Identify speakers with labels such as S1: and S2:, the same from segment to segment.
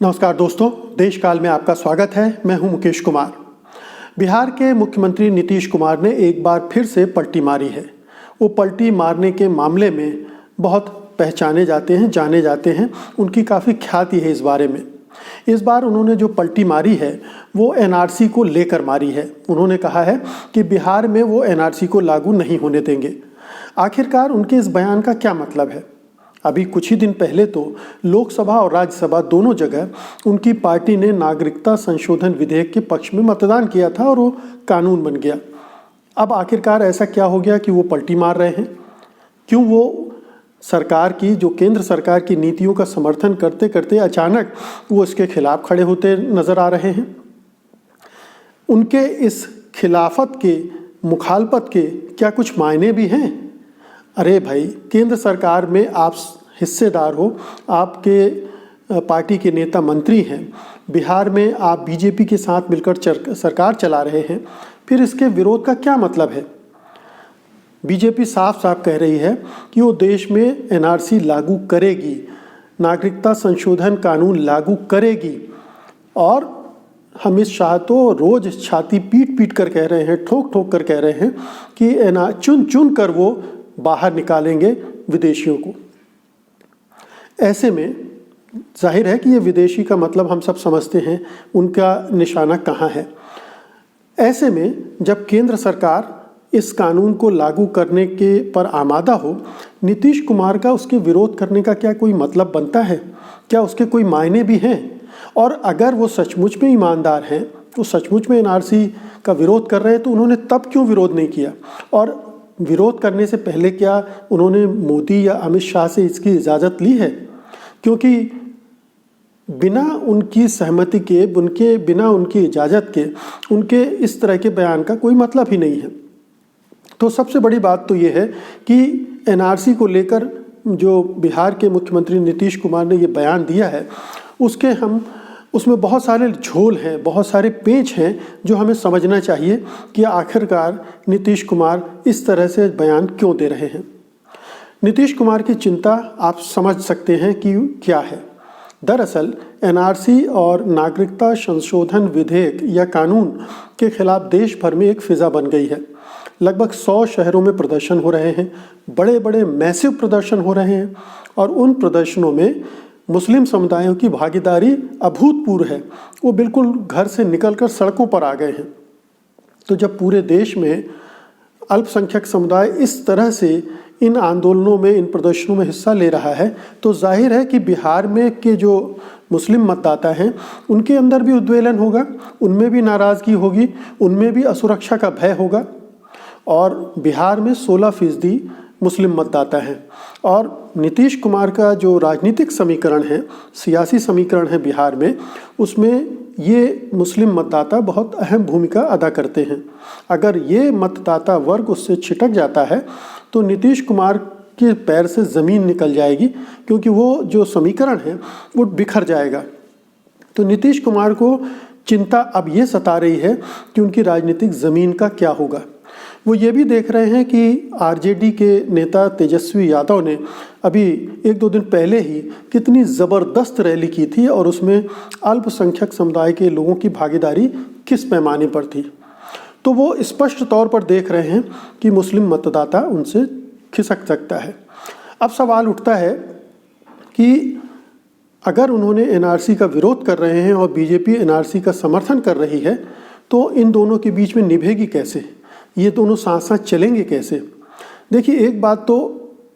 S1: नमस्कार दोस्तों, देश काल में आपका स्वागत है। मैं हूं मुकेश कुमार। बिहार के मुख्यमंत्री नीतीश कुमार ने एक बार फिर से पलटी मारी है। वो पलटी मारने के मामले में बहुत पहचाने जाते हैं, जाने जाते हैं। उनकी काफ़ी ख्याति है इस बारे में। इस बार उन्होंने जो पलटी मारी है वो एनआरसी को लेकर मारी है। उन्होंने कहा है कि बिहार में वो एनआरसी को लागू नहीं होने देंगे। आखिरकार उनके इस बयान का क्या मतलब है? अभी कुछ ही दिन पहले तो लोकसभा और राज्यसभा दोनों जगह उनकी पार्टी ने नागरिकता संशोधन विधेयक के पक्ष में मतदान किया था और वो कानून बन गया। अब आखिरकार ऐसा क्या हो गया कि वो पलटी मार रहे हैं? क्यों वो सरकार की, जो केंद्र सरकार की नीतियों का समर्थन करते करते अचानक वो इसके खिलाफ खड़े होते नजर आ रहे हैं? उनके इस खिलाफत के, मुखालफत के क्या कुछ मायने भी हैं? अरे भाई, केंद्र सरकार में आप हिस्सेदार हो, आपके पार्टी के नेता मंत्री हैं, बिहार में आप बीजेपी के साथ मिलकर सरकार चला रहे हैं, फिर इसके विरोध का क्या मतलब है? बीजेपी साफ साफ कह रही है कि वो देश में एनआरसी लागू करेगी, नागरिकता संशोधन कानून लागू करेगी। और अमित शाह तो रोज छाती पीट पीट कर कह रहे हैं, ठोक ठोक कर कह रहे हैं कि चुन चुन कर वो बाहर निकालेंगे विदेशियों को। ऐसे में जाहिर है कि ये विदेशी का मतलब हम सब समझते हैं, उनका निशाना कहाँ है। ऐसे में जब केंद्र सरकार इस कानून को लागू करने के पर आमादा हो, नीतीश कुमार का उसके विरोध करने का क्या कोई मतलब बनता है? क्या उसके कोई मायने भी हैं? और अगर वो सचमुच में ईमानदार हैं, वो सचमुच में एनआरसी का विरोध कर रहे हैं, तो उन्होंने तब क्यों विरोध नहीं किया? और विरोध करने से पहले क्या उन्होंने मोदी या अमित शाह से इसकी इजाज़त ली है? क्योंकि बिना उनकी सहमति के, बिना उनकी इजाज़त के उनके इस तरह के बयान का कोई मतलब ही नहीं है। तो सबसे बड़ी बात तो ये है कि एनआरसी को लेकर जो बिहार के मुख्यमंत्री नीतीश कुमार ने ये बयान दिया है, उसमें बहुत सारे झोल हैं, बहुत सारे पेंच हैं जो हमें समझना चाहिए कि आखिरकार नीतीश कुमार इस तरह से बयान क्यों दे रहे हैं। नीतीश कुमार की चिंता आप समझ सकते हैं कि क्या है। दरअसल एनआरसी और नागरिकता संशोधन विधेयक या कानून के खिलाफ देश भर में एक फिजा बन गई है। लगभग 100 शहरों में प्रदर्शन हो रहे हैं, बड़े बड़े मैसिव प्रदर्शन हो रहे हैं, और उन प्रदर्शनों में मुस्लिम समुदायों की भागीदारी अभूतपूर्व है। वो बिल्कुल घर से निकलकर सड़कों पर आ गए हैं। तो जब पूरे देश में अल्पसंख्यक समुदाय इस तरह से इन आंदोलनों में, इन प्रदर्शनों में हिस्सा ले रहा है, तो जाहिर है कि बिहार में के जो मुस्लिम मतदाता हैं उनके अंदर भी उद्वेलन होगा, उनमें भी नाराज़गी होगी, उनमें भी असुरक्षा का भय होगा। और बिहार में 16% मुस्लिम मतदाता हैं। और नीतीश कुमार का जो राजनीतिक समीकरण है, सियासी समीकरण है बिहार में, उसमें ये मुस्लिम मतदाता बहुत अहम भूमिका अदा करते हैं। अगर ये मतदाता वर्ग उससे छिटक जाता है तो नीतीश कुमार के पैर से ज़मीन निकल जाएगी, क्योंकि वो जो समीकरण है वो बिखर जाएगा। तो नीतीश कुमार को चिंता अब ये सता रही है कि उनकी राजनीतिक ज़मीन का क्या होगा। वो ये भी देख रहे हैं कि आरजेडी के नेता तेजस्वी यादव ने अभी 1-2 दिन पहले ही कितनी ज़बरदस्त रैली की थी, और उसमें अल्पसंख्यक समुदाय के लोगों की भागीदारी किस पैमाने पर थी। तो वो स्पष्ट तौर पर देख रहे हैं कि मुस्लिम मतदाता उनसे खिसक सकता है। अब सवाल उठता है कि अगर उन्होंने एनआरसी का विरोध कर रहे हैं और बीजेपी एनआरसी का समर्थन कर रही है, तो इन दोनों के बीच में निभेगी कैसे? ये दोनों साथ साथ चलेंगे कैसे? देखिए, एक बात तो,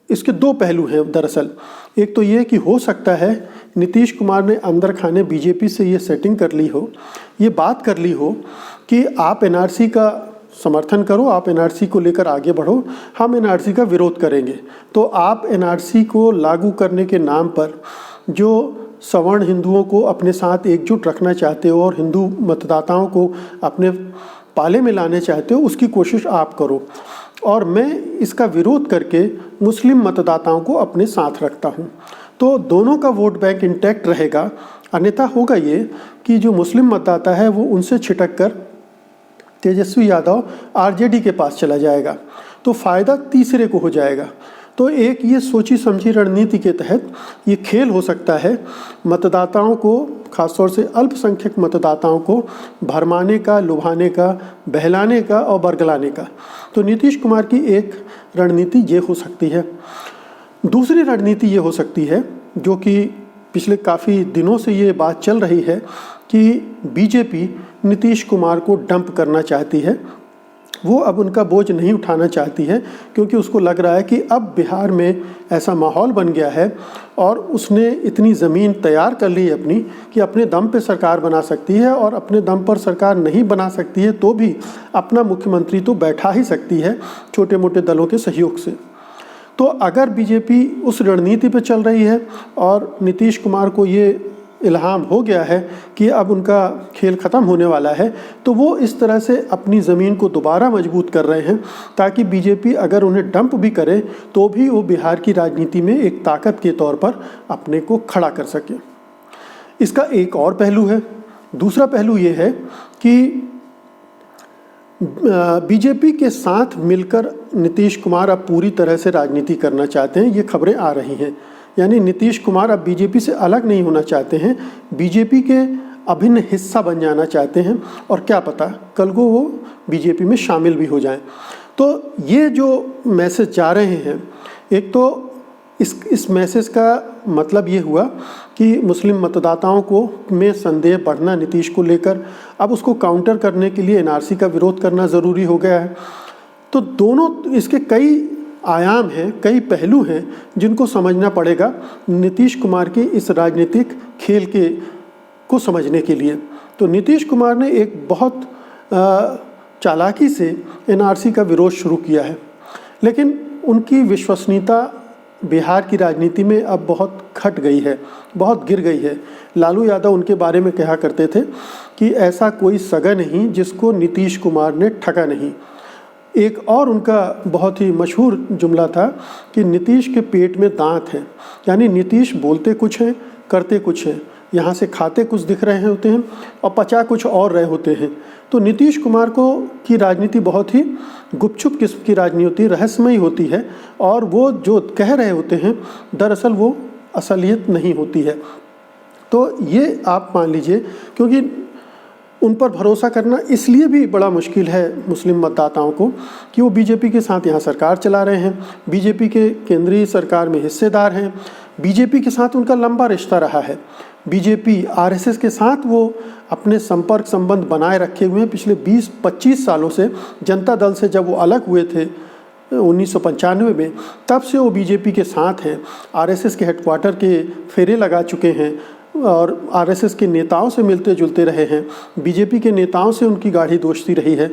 S1: इसके 2 पहलू हैं दरअसल। एक तो ये कि हो सकता है नीतीश कुमार ने अंदर खाने बीजेपी से ये सेटिंग कर ली हो, ये बात कर ली हो कि आप एनआरसी का समर्थन करो, आप एनआरसी को लेकर आगे बढ़ो, हम एनआरसी का विरोध करेंगे। तो आप एनआरसी को लागू करने के नाम पर जो सवर्ण हिंदुओं को अपने साथ एकजुट रखना चाहते हो और हिंदू मतदाताओं को अपने पाले में लाने चाहते हो, उसकी कोशिश आप करो, और मैं इसका विरोध करके मुस्लिम मतदाताओं को अपने साथ रखता हूँ। तो दोनों का वोट बैंक इंटैक्ट रहेगा। अन्यथा होगा ये कि जो मुस्लिम मतदाता है वो उनसे छिटक कर तेजस्वी यादव आरजेडी के पास चला जाएगा, तो फ़ायदा तीसरे को हो जाएगा। तो एक ये सोची समझी रणनीति के तहत ये खेल हो सकता है मतदाताओं को, खासतौर से अल्पसंख्यक मतदाताओं को भरमाने का, लुभाने का, बहलाने का और बरगलाने का। तो नीतीश कुमार की एक रणनीति ये हो सकती है। दूसरी रणनीति ये हो सकती है, जो कि पिछले काफ़ी दिनों से ये बात चल रही है, कि बीजेपी नीतीश कुमार को डंप करना चाहती है। वो अब उनका बोझ नहीं उठाना चाहती है, क्योंकि उसको लग रहा है कि अब बिहार में ऐसा माहौल बन गया है और उसने इतनी ज़मीन तैयार कर ली है अपनी, कि अपने दम पे सरकार बना सकती है, और अपने दम पर सरकार नहीं बना सकती है तो भी अपना मुख्यमंत्री तो बैठा ही सकती है छोटे मोटे दलों के सहयोग से। तो अगर बीजेपी उस रणनीति पे चल रही है और नीतीश कुमार को ये इल्हाम हो गया है कि अब उनका खेल ख़त्म होने वाला है, तो वो इस तरह से अपनी ज़मीन को दोबारा मजबूत कर रहे हैं, ताकि बीजेपी अगर उन्हें डंप भी करे तो भी वो बिहार की राजनीति में एक ताकत के तौर पर अपने को खड़ा कर सके। इसका एक और पहलू है। दूसरा पहलू ये है कि बीजेपी के साथ मिलकर नीतीश कुमार अब पूरी तरह से राजनीति करना चाहते हैं, ये खबरें आ रही हैं। यानी नीतीश कुमार अब बीजेपी से अलग नहीं होना चाहते हैं, बीजेपी के अभिन्न हिस्सा बन जाना चाहते हैं, और क्या पता कल को वो बीजेपी में शामिल भी हो जाएं। तो ये जो मैसेज जा रहे हैं, एक तो इस मैसेज का मतलब ये हुआ कि मुस्लिम मतदाताओं को में संदेह बढ़ना नीतीश को लेकर, अब उसको काउंटर करने के लिए एनआरसी का विरोध करना ज़रूरी हो गया है। तो दोनों इसके कई आयाम हैं, कई पहलू हैं जिनको समझना पड़ेगा नीतीश कुमार के इस राजनीतिक खेल को समझने के लिए। तो नीतीश कुमार ने एक बहुत चालाकी से एनआरसी का विरोध शुरू किया है, लेकिन उनकी विश्वसनीयता बिहार की राजनीति में अब बहुत घट गई है, बहुत गिर गई है। लालू यादव उनके बारे में कहा करते थे कि ऐसा कोई सगा नहीं जिसको नीतीश कुमार ने ठगा नहीं। एक और उनका बहुत ही मशहूर जुमला था कि नीतीश के पेट में दांत हैं, यानी नीतीश बोलते कुछ हैं, करते कुछ हैं, यहाँ से खाते कुछ दिख रहे होते हैं और पचा कुछ और रहे होते हैं। तो नीतीश कुमार की राजनीति बहुत ही गुपचुप किस्म की राजनीति, रहस्यमयी होती है, और वो जो कह रहे होते हैं दरअसल वो असलियत नहीं होती है। तो ये आप मान लीजिए, क्योंकि उन पर भरोसा करना इसलिए भी बड़ा मुश्किल है मुस्लिम मतदाताओं को कि वो बीजेपी के साथ यहाँ सरकार चला रहे हैं, बीजेपी के केंद्रीय सरकार में हिस्सेदार हैं, बीजेपी के साथ उनका लंबा रिश्ता रहा है, बीजेपी आरएसएस के साथ वो अपने संपर्क संबंध बनाए रखे हुए हैं पिछले 20-25 सालों से। जनता दल से जब वो अलग हुए थे 1995 में, तब से वो बीजेपी के साथ हैं, आरएसएस के हेडक्वार्टर के फेरे लगा चुके हैं और आरएसएस के नेताओं से मिलते जुलते रहे हैं, बीजेपी के नेताओं से उनकी गाढ़ी दोस्ती रही है।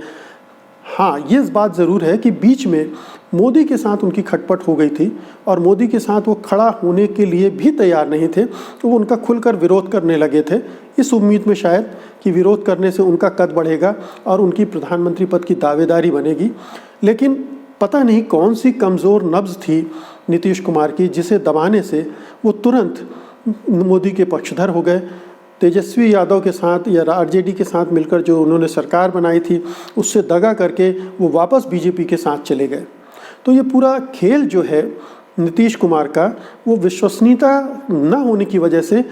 S1: हाँ, ये बात ज़रूर है कि बीच में मोदी के साथ उनकी खटपट हो गई थी और मोदी के साथ वो खड़ा होने के लिए भी तैयार नहीं थे, तो वो उनका खुलकर विरोध करने लगे थे, इस उम्मीद में शायद कि विरोध करने से उनका कद बढ़ेगा और उनकी प्रधानमंत्री पद की दावेदारी बनेगी। लेकिन पता नहीं कौन सी कमज़ोर नब्ज़ थी नीतीश कुमार की, जिसे दबाने से वो तुरंत मोदी के पक्षधर हो गए। तेजस्वी यादव के साथ या आरजेडी के साथ मिलकर जो उन्होंने सरकार बनाई थी, उससे दगा करके वो वापस बीजेपी के साथ चले गए। तो ये पूरा खेल जो है नीतीश कुमार का, वो विश्वसनीयता न होने की वजह से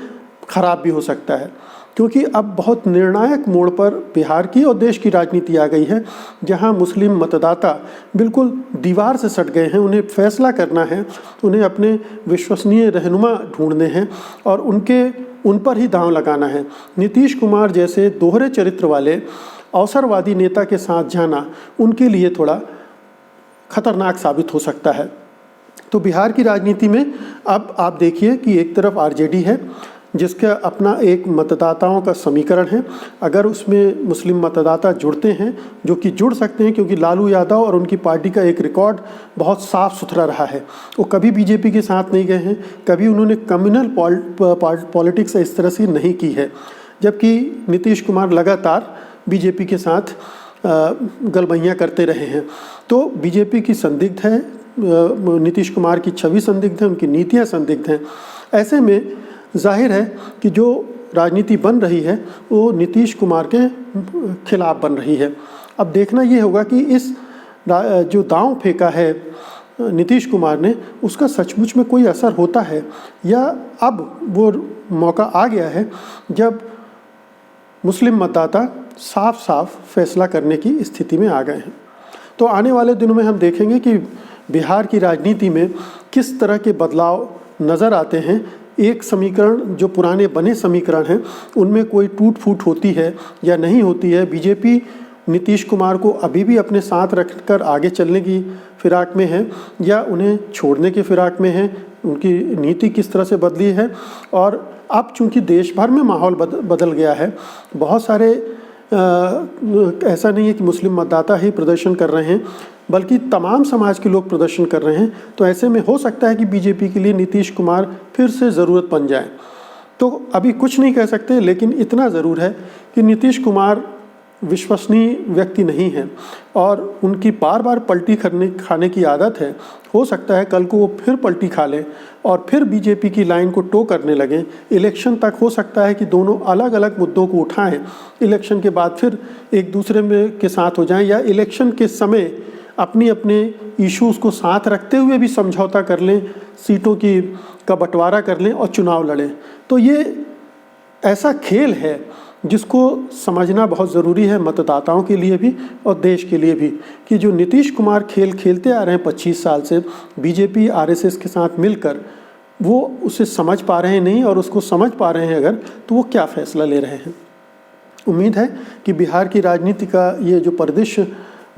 S1: ख़राब भी हो सकता है, क्योंकि अब बहुत निर्णायक मोड़ पर बिहार की और देश की राजनीति आ गई है, जहां मुस्लिम मतदाता बिल्कुल दीवार से सट गए हैं। उन्हें फैसला करना है, उन्हें अपने विश्वसनीय रहनुमा ढूंढने हैं और उन पर ही दांव लगाना है। नीतीश कुमार जैसे दोहरे चरित्र वाले अवसरवादी नेता के साथ जाना उनके लिए थोड़ा खतरनाक साबित हो सकता है। तो बिहार की राजनीति में अब आप देखिए कि एक तरफ आरजेडी है, जिसका अपना एक मतदाताओं का समीकरण है। अगर उसमें मुस्लिम मतदाता जुड़ते हैं, जो कि जुड़ सकते हैं, क्योंकि लालू यादव और उनकी पार्टी का एक रिकॉर्ड बहुत साफ सुथरा रहा है। वो कभी बीजेपी के साथ नहीं गए हैं, कभी उन्होंने कम्युनल पॉलिटिक्स इस तरह से नहीं की है, जबकि नीतीश कुमार लगातार बीजेपी के साथ गलबैयाँ करते रहे हैं। तो बीजेपी की संदिग्ध है, नीतीश कुमार की छवि संदिग्ध है, उनकी नीतियाँ संदिग्ध हैं। ऐसे में जाहिर है कि जो राजनीति बन रही है वो नीतीश कुमार के खिलाफ बन रही है। अब देखना ये होगा कि इस जो दांव फेंका है नीतीश कुमार ने, उसका सचमुच में कोई असर होता है या अब वो मौका आ गया है जब मुस्लिम मतदाता साफ साफ फैसला करने की स्थिति में आ गए हैं। तो आने वाले दिनों में हम देखेंगे कि बिहार की राजनीति में किस तरह के बदलाव नज़र आते हैं। एक समीकरण, जो पुराने बने समीकरण हैं, उनमें कोई टूट फूट होती है या नहीं होती है। बीजेपी नीतीश कुमार को अभी भी अपने साथ रखकर आगे चलने की फिराक में है या उन्हें छोड़ने की फिराक में है, उनकी नीति किस तरह से बदली है। और अब चूंकि देश भर में माहौल बदल गया है, बहुत सारे ऐसा नहीं है कि मुस्लिम मतदाता ही प्रदर्शन कर रहे हैं, बल्कि तमाम समाज के लोग प्रदर्शन कर रहे हैं। तो ऐसे में हो सकता है कि बीजेपी के लिए नीतीश कुमार फिर से ज़रूरत बन जाए। तो अभी कुछ नहीं कह सकते, लेकिन इतना ज़रूर है कि नीतीश कुमार विश्वसनीय व्यक्ति नहीं है और उनकी बार बार पलटी खाने की आदत है। हो सकता है कल को वो फिर पलटी खा लें और फिर बीजेपी की लाइन को टो करने लगें। इलेक्शन तक हो सकता है कि दोनों अलग अलग मुद्दों को उठाएं, इलेक्शन के बाद फिर एक दूसरे में के साथ हो जाएं, या इलेक्शन के समय अपने अपने इश्यूज़ को साथ रखते हुए भी समझौता कर लें, सीटों का बंटवारा कर लें और चुनाव लड़ें। तो ये ऐसा खेल है जिसको समझना बहुत ज़रूरी है, मतदाताओं के लिए भी और देश के लिए भी, कि जो नीतीश कुमार खेल खेलते आ रहे हैं 25 साल से बीजेपी आरएसएस के साथ मिलकर, वो उसे समझ पा रहे हैं नहीं, और उसको समझ पा रहे हैं अगर, तो वो क्या फैसला ले रहे हैं। उम्मीद है कि बिहार की राजनीति का ये जो परिदृश्य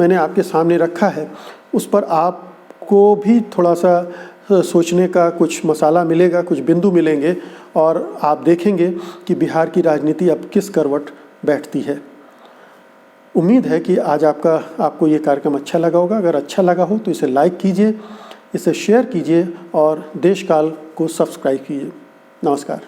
S1: मैंने आपके सामने रखा है, उस पर आपको भी थोड़ा सा सोचने का कुछ मसाला मिलेगा, कुछ बिंदु मिलेंगे, और आप देखेंगे कि बिहार की राजनीति अब किस करवट बैठती है। उम्मीद है कि आज आपको ये कार्यक्रम अच्छा लगा होगा। अगर अच्छा लगा हो तो इसे लाइक कीजिए, इसे शेयर कीजिए और देश काल को सब्सक्राइब कीजिए। नमस्कार।